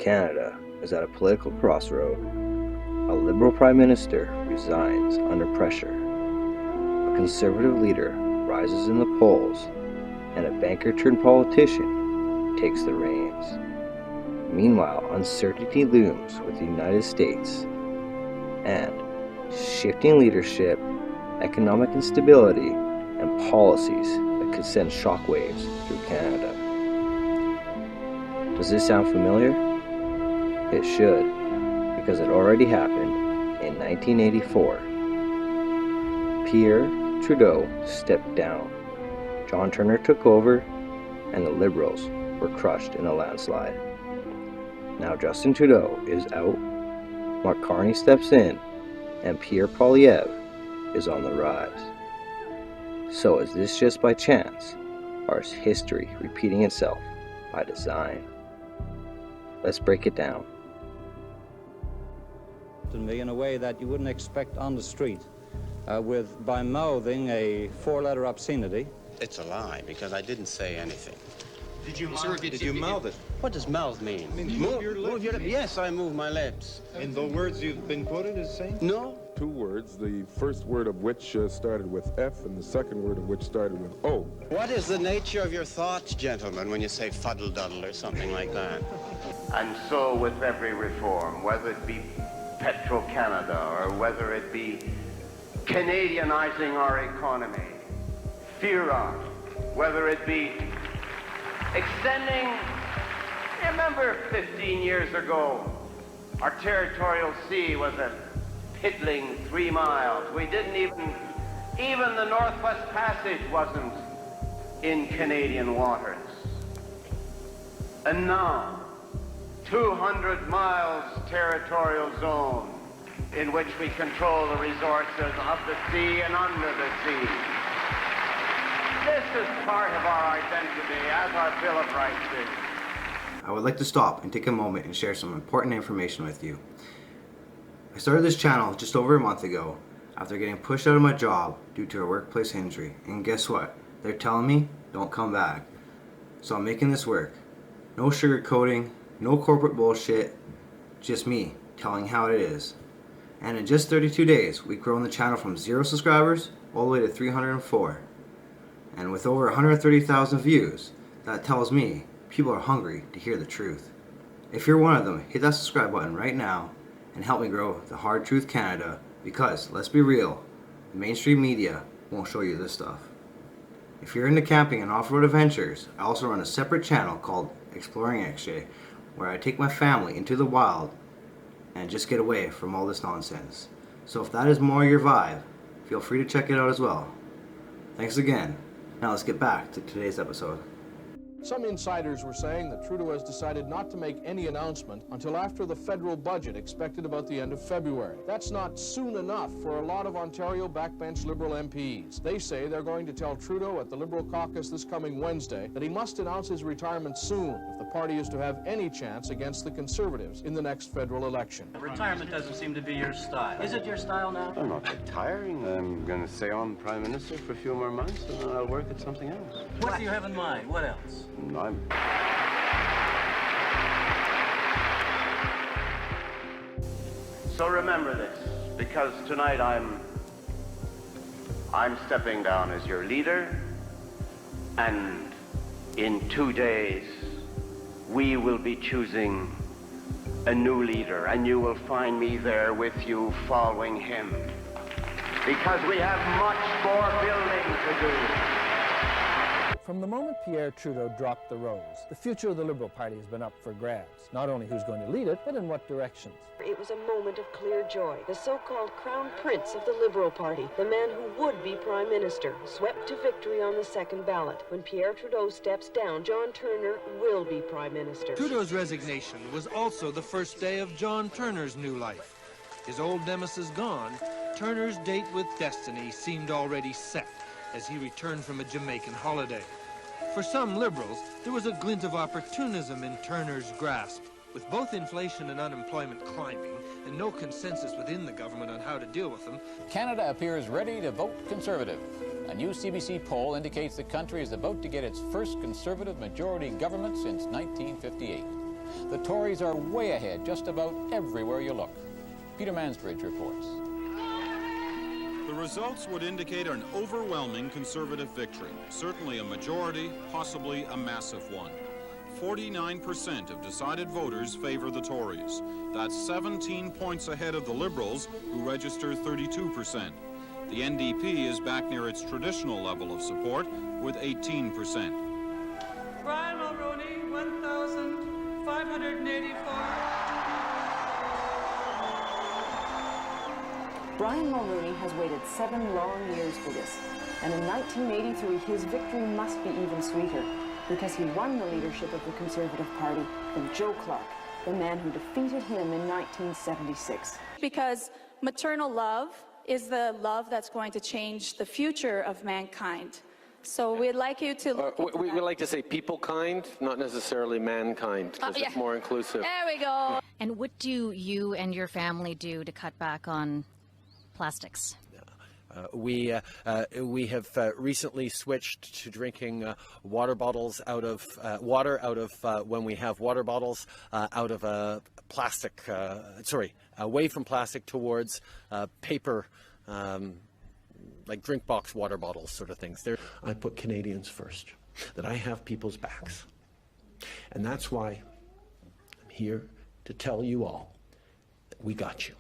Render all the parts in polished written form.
Canada is at a political crossroad. A Liberal Prime Minister resigns under pressure. A Conservative leader rises in the polls, and a banker-turned-politician takes the reins. Meanwhile, uncertainty looms with the United States, and shifting leadership, economic instability, and policies that could send shockwaves through Canada. Does this sound familiar? It should, because it already happened in 1984. Pierre Trudeau stepped down. John Turner took over, and the Liberals were crushed in a landslide. Now Justin Trudeau is out, Mark Carney steps in, and Pierre Poilievre is on the rise. So is this just by chance, or is history repeating itself by design? Let's break it down. To me in a way that you wouldn't expect on the street, by mouthing a four-letter obscenity. It's a lie, because I didn't say anything. Did you mouth it? What does mouth mean? Move your lips. Yes, I move my lips. And the words you've been quoted as saying? No. Two words, the first word of which started with F and the second word of which started with O. What is the nature of your thoughts, gentlemen, when you say fuddle-duddle or something like that? And so with every reform, whether it be Petro-Canada or whether it be Canadianizing our economy, FIRA, whether it be extending, remember 15 years ago, our territorial sea was a piddling 3 miles. We didn't even the Northwest Passage wasn't in Canadian waters. And now, 200 miles territorial zone in which we control the resources of the sea and under the sea. This is part of our identity, as our Bill of Rights is. I would like to stop and take a moment and share some important information with you. I started this channel just over a month ago after getting pushed out of my job due to a workplace injury, and guess what? They're telling me don't come back. So I'm making this work. No sugarcoating, no corporate bullshit, just me telling how it is. And in just 32 days, we've grown the channel from 0 subscribers all the way to 304. And with over 130,000 views, that tells me people are hungry to hear the truth. If you're one of them, hit that subscribe button right now and help me grow the Hard Truth Canada, because, let's be real, the mainstream media won't show you this stuff. If you're into camping and off-road adventures, I also run a separate channel called Exploring XJ, where I take my family into the wild and just get away from all this nonsense. So if that is more your vibe, feel free to check it out as well. Thanks again. Now let's get back to today's episode. Some insiders were saying that Trudeau has decided not to make any announcement until after the federal budget, expected about the end of February. That's not soon enough for a lot of Ontario backbench Liberal MPs. They say they're going to tell Trudeau at the Liberal caucus this coming Wednesday that he must announce his retirement soon if the party is to have any chance against the Conservatives in the next federal election. Retirement doesn't seem to be your style. Is it your style now? I'm not retiring. I'm going to stay on Prime Minister for a few more months, and then I'll work at something else. What do you have in mind? What else? So remember this, because tonight I'm stepping down as your leader, and in 2 days we will be choosing a new leader, and you will find me there with you following him, because we have much more building to do. From the moment Pierre Trudeau dropped the rose, the future of the Liberal Party has been up for grabs. Not only who's going to lead it, but in what directions. It was a moment of clear joy. The so-called crown prince of the Liberal Party, the man who would be Prime Minister, swept to victory on the second ballot. When Pierre Trudeau steps down, John Turner will be Prime Minister. Trudeau's resignation was also the first day of John Turner's new life. His old nemesis gone, Turner's date with destiny seemed already set as he returned from a Jamaican holiday. For some Liberals, there was a glint of opportunism in Turner's grasp. With both inflation and unemployment climbing, and no consensus within the government on how to deal with them, Canada appears ready to vote Conservative. A new CBC poll indicates the country is about to get its first Conservative majority government since 1958. The Tories are way ahead just about everywhere you look. Peter Mansbridge reports. The results would indicate an overwhelming Conservative victory, certainly a majority, possibly a massive one. 49% of decided voters favor the Tories. That's 17 points ahead of the Liberals, who register 32%. The NDP is back near its traditional level of support, with 18%. Brian Mulroney, 1,584. Brian Mulroney has waited 7 long years for this, and in 1983 his victory must be even sweeter, because he won the leadership of the Conservative Party from Joe Clark, the man who defeated him in 1976. Because maternal love is the love that's going to change the future of mankind. So we'd like you to we like to say people kind, not necessarily mankind, because it's more inclusive. There we go. And what do you and your family do to cut back on plastics? We have recently switched to drinking water bottles out of water out of when we have water bottles out of plastic. Away from plastic towards paper, like drink box water bottles, sort of things. I put Canadians first. That I have people's backs, and that's why I'm here to tell you all that we got you.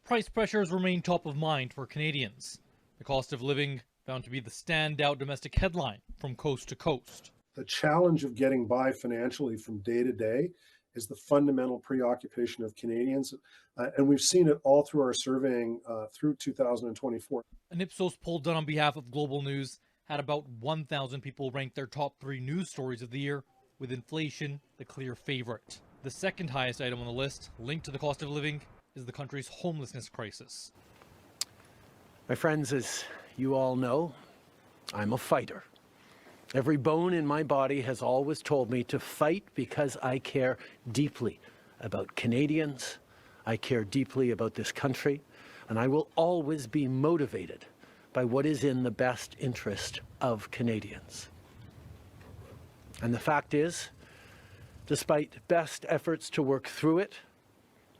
Price pressures remain top of mind for Canadians. The cost of living found to be the standout domestic headline from coast to coast. The challenge of getting by financially from day to day is the fundamental preoccupation of Canadians, and we've seen it all through our surveying through 2024. An Ipsos poll done on behalf of Global News had about 1,000 people rank their top 3 news stories of the year, with inflation the clear favorite. The second highest item on the list, linked to the cost of living, is the country's homelessness crisis. My friends, as you all know, I'm a fighter. Every bone in my body has always told me to fight because I care deeply about Canadians, I care deeply about this country, and I will always be motivated by what is in the best interest of Canadians. And the fact is, despite best efforts to work through it,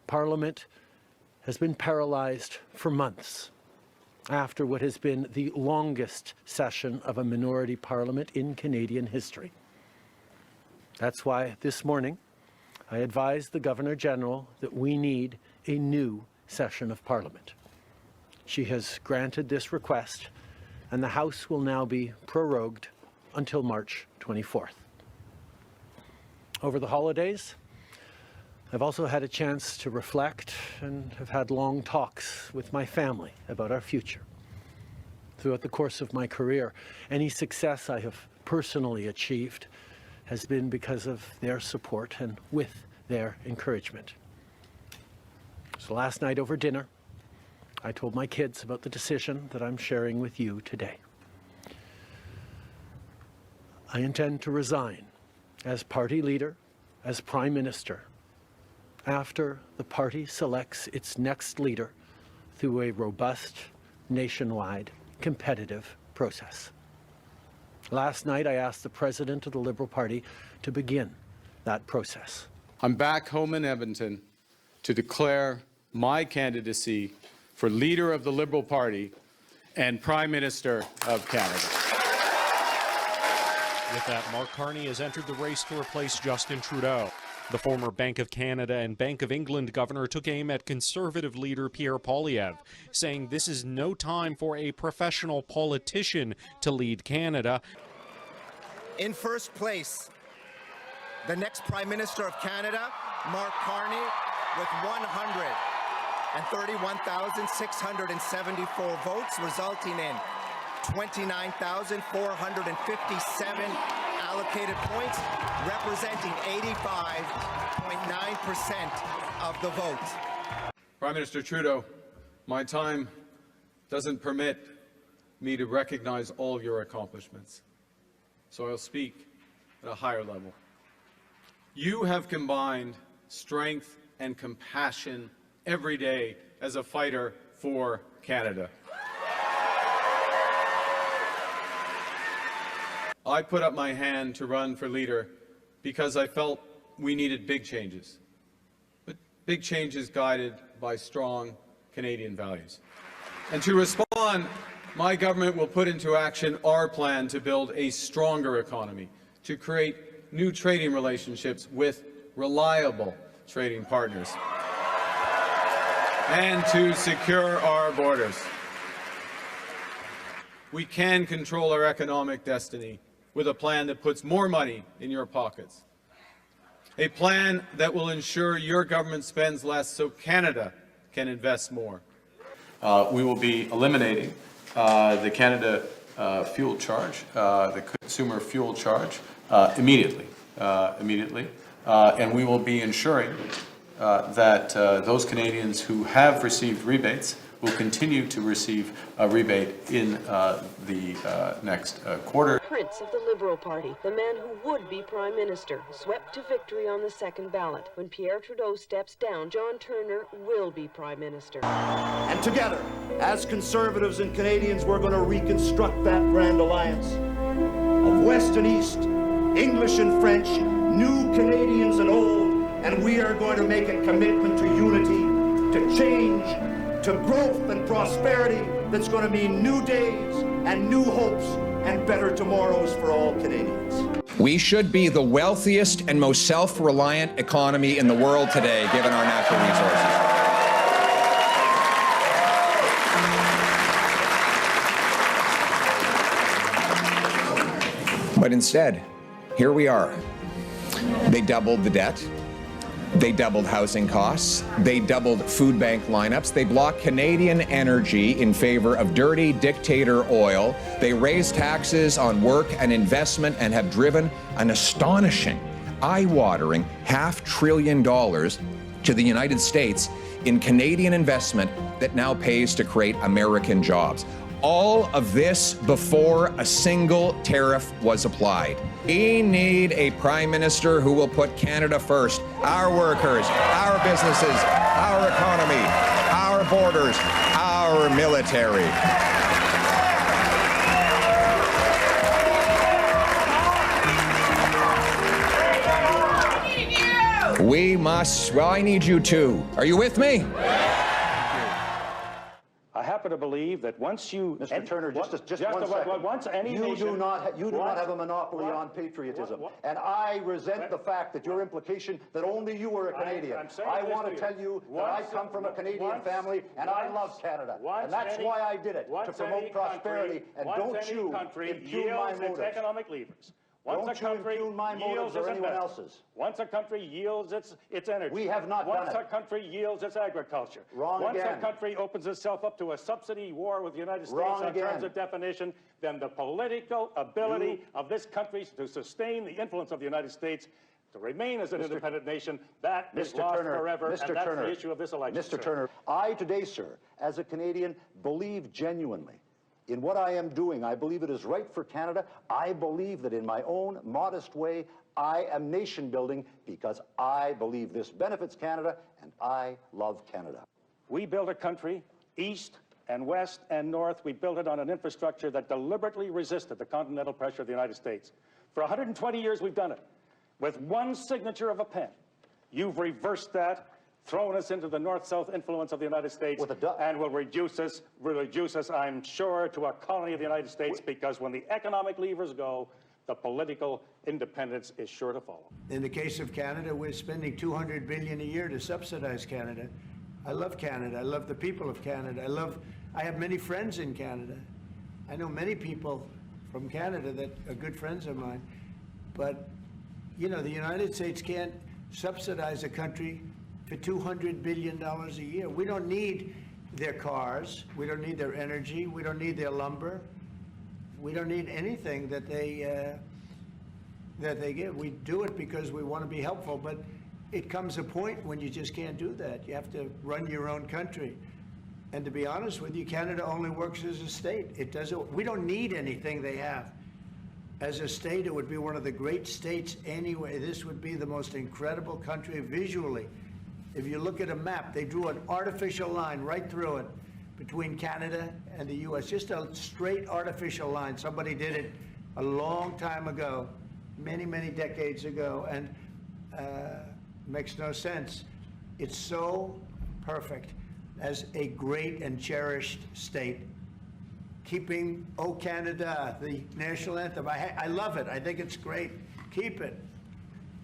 Parliament has been paralyzed for months after what has been the longest session of a minority parliament in Canadian history. That's why this morning I advised the Governor-General that we need a new session of Parliament. She has granted this request, and the House will now be prorogued until March 24th. Over the holidays, I've also had a chance to reflect and have had long talks with my family about our future. Throughout the course of my career, any success I have personally achieved has been because of their support and with their encouragement. So last night over dinner, I told my kids about the decision that I'm sharing with you today. I intend to resign as party leader, as Prime Minister, after the party selects its next leader through a robust, nationwide, competitive process. Last night, I asked the President of the Liberal Party to begin that process. I'm back home in Edmonton to declare my candidacy for Leader of the Liberal Party and Prime Minister of Canada. With that, Mark Carney has entered the race to replace Justin Trudeau. The former Bank of Canada and Bank of England governor took aim at Conservative leader Pierre Poilievre, saying this is no time for a professional politician to lead Canada. In first place, the next Prime Minister of Canada, Mark Carney, with 131,674 votes, resulting in 29,457 allocated points, representing 85.9% of the vote. Prime Minister Trudeau, my time doesn't permit me to recognize all of your accomplishments, so I'll speak at a higher level. You have combined strength and compassion every day as a fighter for Canada. I put up my hand to run for leader because I felt we needed big changes, but big changes guided by strong Canadian values. And to respond, my government will put into action our plan to build a stronger economy, to create new trading relationships with reliable trading partners, and to secure our borders. We can control our economic destiny with a plan that puts more money in your pockets. A plan that will ensure your government spends less so Canada can invest more. We will be eliminating the Canada fuel charge, the consumer fuel charge, immediately. And we will be ensuring that those Canadians who have received rebates will continue to receive a rebate in the next quarter. Prince of the Liberal Party, the man who would be Prime Minister, swept to victory on the second ballot. When Pierre Trudeau steps down, John Turner will be Prime Minister. And together, as Conservatives and Canadians, we're going to reconstruct that grand alliance of West and East, English and French, new Canadians and old, and we are going to make a commitment to unity, to change, to growth and prosperity that's going to mean new days and new hopes and better tomorrows for all Canadians. We should be the wealthiest and most self-reliant economy in the world today, given our natural resources. But instead, here we are. They doubled the debt. They doubled housing costs. They doubled food bank lineups. They blocked Canadian energy in favor of dirty dictator oil. They raised taxes on work and investment and have driven an astonishing, eye-watering $500 billion to the United States in Canadian investment that now pays to create American jobs. All of this before a single tariff was applied. We need a Prime Minister who will put Canada first, our workers, our businesses, our economy, our borders, our military. We must, well, I need you too. Are you with me? I happen to believe that once you... Mr. Turner, just one second. Once any you nation... do not have a monopoly on patriotism. And I resent the fact that your implication that only you are a Canadian. I want to tell you that I come from a Canadian family and I love Canada. And that's why I did it, to promote prosperity. And don't you impugn my motives. Economic levers. Once a country yields its investments, once a country yields its energy, we have not done it. Once a country yields its agriculture, once a country opens itself up to a subsidy war with the United States in terms of definition, then the political ability of this country to sustain the influence of the United States to remain as an independent nation, that is lost forever, and that's the issue of this election. Mr. Turner, I today, sir, as a Canadian, believe genuinely in what I am doing. I believe it is right for Canada. I believe that in my own modest way, I am nation building because I believe this benefits Canada and I love Canada. We built a country, east and west and north. We built it on an infrastructure that deliberately resisted the continental pressure of the United States. For 120 years, we've done it. With one signature of a pen, you've reversed that, thrown us into the north-south influence of the United States, and will reduce us, I'm sure, to a colony of the United States, because when the economic levers go, the political independence is sure to follow. In the case of Canada, we're spending $200 billion a year to subsidize Canada. I love Canada. I love the people of Canada. I have many friends in Canada. I know many people from Canada that are good friends of mine. But, you know, the United States can't subsidize a country for $200 billion a year. We don't need their cars. We don't need their energy. We don't need their lumber. We don't need anything that they give. We do it because we want to be helpful, but it comes a point when you just can't do that. You have to run your own country. And to be honest with you, Canada only works as a state. It doesn't. We don't need anything they have. As a state, it would be one of the great states anyway. This would be the most incredible country visually. If you look at a map, they drew an artificial line right through it between Canada and the U.S., just a straight artificial line. Somebody did it a long time ago. many, many decades ago, and makes no sense. It's so perfect as a great and cherished state. Keeping "O Canada," the national anthem. I love it. I think it's great. Keep it.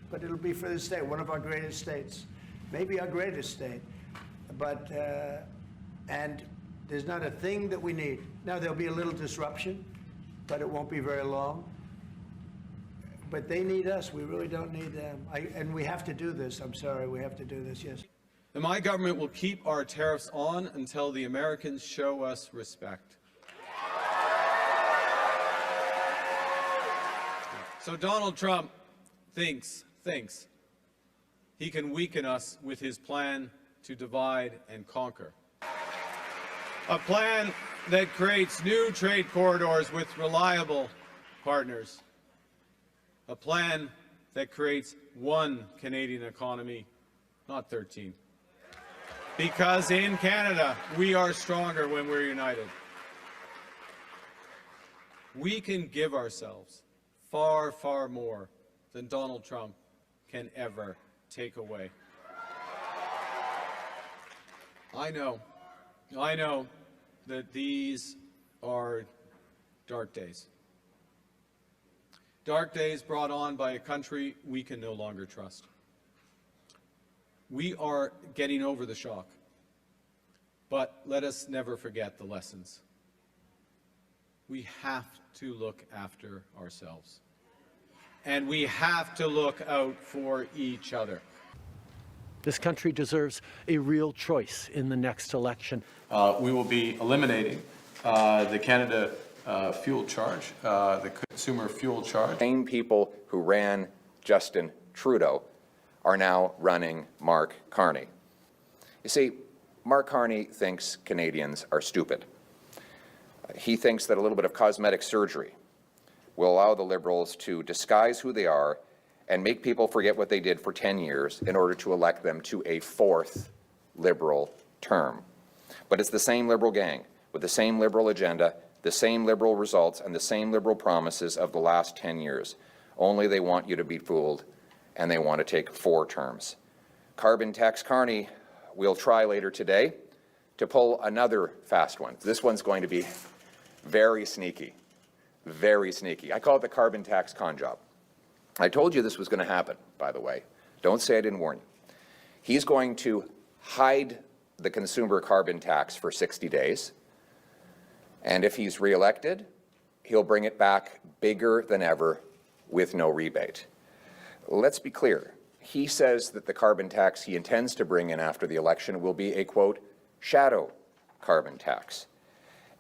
But it'll be for the state, one of our greatest states. Maybe our greatest state. But, and there's not a thing that we need. Now, there'll be a little disruption, but it won't be very long. But they need us. We really don't need them. And we have to do this. I'm sorry, we have to do this, yes. And my government will keep our tariffs on until the Americans show us respect. So Donald Trump thinks he can weaken us with his plan to divide and conquer. A plan that creates new trade corridors with reliable partners. A plan that creates one Canadian economy, not 13. Because in Canada, we are stronger when we're united. We can give ourselves far, far more than Donald Trump can ever take away. I know that these are dark days. Dark days brought on by a country we can no longer trust. We are getting over the shock, but let us never forget the lessons. We have to look after ourselves, and we have to look out for each other. This country deserves a real choice in the next election. We will be eliminating the Canada fuel charge, the consumer fuel charge. Same people who ran Justin Trudeau are now running Mark Carney. You see, Mark Carney thinks Canadians are stupid. He thinks that a little bit of cosmetic surgery will allow the Liberals to disguise who they are and make people forget what they did for 10 years in order to elect them to a fourth Liberal term. But it's the same Liberal gang with the same Liberal agenda, the same Liberal results, and the same Liberal promises of the last 10 years. Only they want you to be fooled, and they want to take 4 terms. Carbon tax Carney will try later today to pull another fast one. This one's going to be very sneaky, very sneaky. I call it the carbon tax con job. I told you this was going to happen, by the way. Don't say I didn't warn you. He's going to hide the consumer carbon tax for 60 days. And if he's reelected, he'll bring it back bigger than ever with no rebate. Let's be clear. He says that the carbon tax he intends to bring in after the election will be a, quote, shadow carbon tax.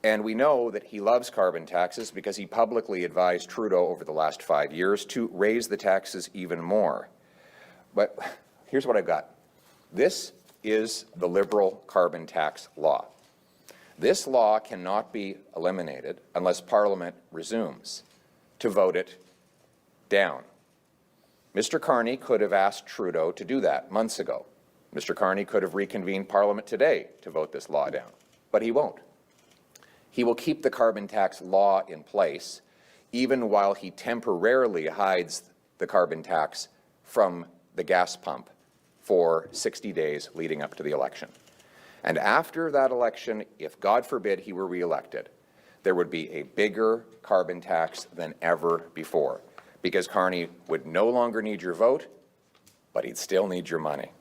And we know that he loves carbon taxes because he publicly advised Trudeau over the last 5 years to raise the taxes even more. But here's what I've got. This is the Liberal carbon tax law. This law cannot be eliminated unless Parliament resumes to vote it down. Mr. Carney could have asked Trudeau to do that months ago. Mr. Carney could have reconvened Parliament today to vote this law down, but he won't. He will keep the carbon tax law in place even while he temporarily hides the carbon tax from the gas pump for 60 days leading up to the election. And after that election, if God forbid he were reelected, there would be a bigger carbon tax than ever before, because Carney would no longer need your vote, but he'd still need your money.